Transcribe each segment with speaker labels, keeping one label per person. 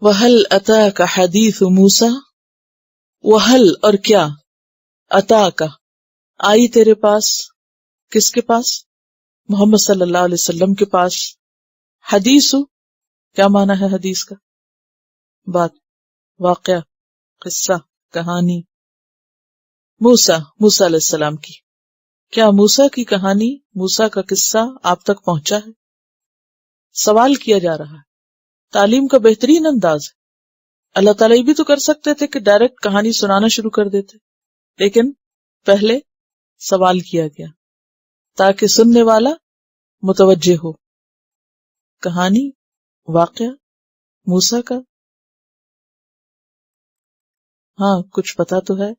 Speaker 1: وَهَلْ أَتَاكَ حَدِيثُ مُوسَى وَهَلْ اور کیا أَتَاكَ آئی تیرے پاس، کس کے پاس؟ محمد صلی اللہ علیہ وسلم کے پاس. حدیث کیا معنی ہے حدیث کا؟ بات، واقعہ، قصہ، کہانی. موسیٰ علیہ السلام کی. کیا موسیٰ کی کہانی، موسیٰ کا قصہ آپ تک پہنچا ہے؟ سوال کیا جا رہا ہے. تعلیم کا بہترین انداز ہے. اللہ تعالیٰ یہ بھی تو کر سکتے تھے کہ ڈائریکٹ کہانی سنانا شروع کر دیتے، لیکن پہلے سوال کیا گیا تاکہ سننے والا متوجہ ہو. کہانی، واقعہ موسیٰ کا، ہاں کچھ پتا تو ہے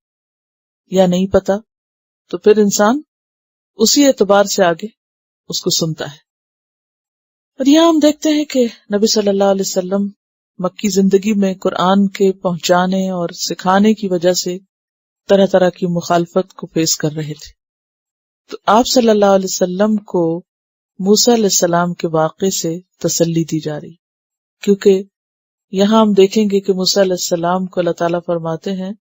Speaker 1: یا نہیں پتا، تو پھر انسان اسی اعتبار سے آگے اس کو سنتا ہے. اور یہاں ہم دیکھتے ہیں کہ نبی صلی اللہ علیہ وسلم مکی زندگی میں قرآن کے پہنچانے اور سکھانے کی وجہ سے طرح طرح کی مخالفت کو فیس کر رہے تھے. تو آپ صلی اللہ علیہ وسلم کو موسیٰ علیہ السلام کے واقعے سے تسلی دی جا رہی، کیونکہ یہاں ہم دیکھیں گے کہ موسیٰ علیہ السلام کو اللہ تعالیٰ فرماتے ہیں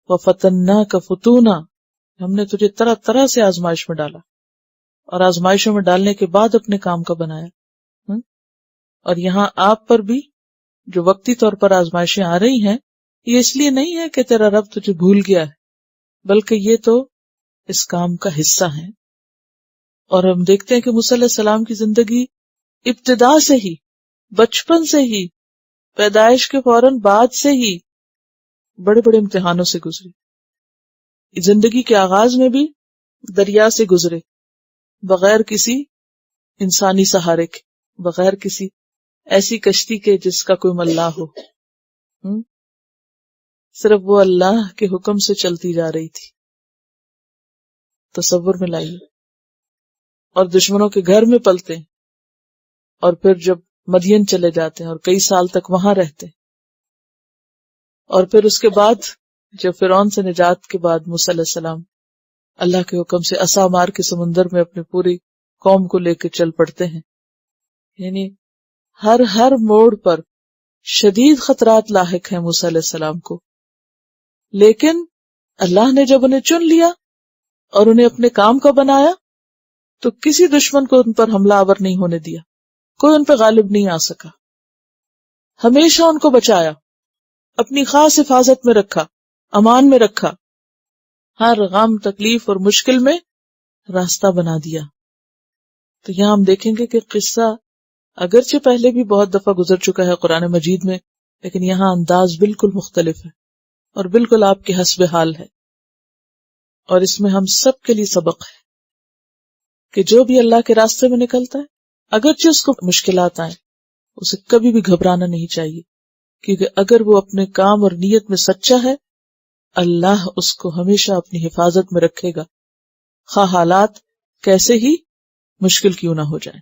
Speaker 1: وَفَتَنَّاكَ فُتُونًا، ہم نے تجھے طرح طرح سے آزمائش میں ڈالا، اور آزمائشوں میں ڈالنے کے بعد اپنے کام کا بنایا. اور یہاں آپ پر بھی جو وقتی طور پر آزمائشیں آ رہی ہیں، یہ اس لیے نہیں ہے کہ تیرا رب تجھے بھول گیا ہے، بلکہ یہ تو اس کام کا حصہ ہے. اور ہم دیکھتے ہیں کہ موسیٰ علیہ السلام کی زندگی ابتدا سے ہی، بچپن سے ہی، پیدائش کے فوراً بعد سے ہی بڑے بڑے امتحانوں سے گزری. زندگی کے آغاز میں بھی دریا سے گزرے، بغیر کسی انسانی سہارے کے، بغیر کسی ایسی کشتی کے جس کا کوئی ملاح ہو. صرف وہ اللہ کے حکم سے چلتی جا رہی تھی. تصور میں لائیے. اور دشمنوں کے گھر میں پلتے ہیں، اور پھر جب مدین چلے جاتے ہیں اور کئی سال تک وہاں رہتے ہیں، اور پھر اس کے بعد جب فرعون سے نجات کے بعد موسیٰ علیہ السلام اللہ کے حکم سے عصا مار کے سمندر میں اپنی پوری قوم کو لے کے چل پڑتے ہیں. یعنی ہر موڑ پر شدید خطرات لاحق ہیں موسیٰ علیہ السلام کو، لیکن اللہ نے جب انہیں چن لیا اور انہیں اپنے کام کا بنایا تو کسی دشمن کو ان پر حملہ آور نہیں ہونے دیا، کوئی ان پہ غالب نہیں آ سکا. ہمیشہ ان کو بچایا، اپنی خاص حفاظت میں رکھا، امان میں رکھا، ہر غم، تکلیف اور مشکل میں راستہ بنا دیا. تو یہاں ہم دیکھیں گے کہ قصہ اگرچہ پہلے بھی بہت دفعہ گزر چکا ہے قرآن مجید میں، لیکن یہاں انداز بالکل مختلف ہے اور بالکل آپ کے حسب حال ہے. اور اس میں ہم سب کے لیے سبق ہے کہ جو بھی اللہ کے راستے میں نکلتا ہے، اگرچہ اس کو مشکلات آئیں، اسے کبھی بھی گھبرانا نہیں چاہیے، کیونکہ اگر وہ اپنے کام اور نیت میں سچا ہے، اللہ اس کو ہمیشہ اپنی حفاظت میں رکھے گا، خواہ حالات کیسے ہی مشکل کیوں نہ ہو جائیں.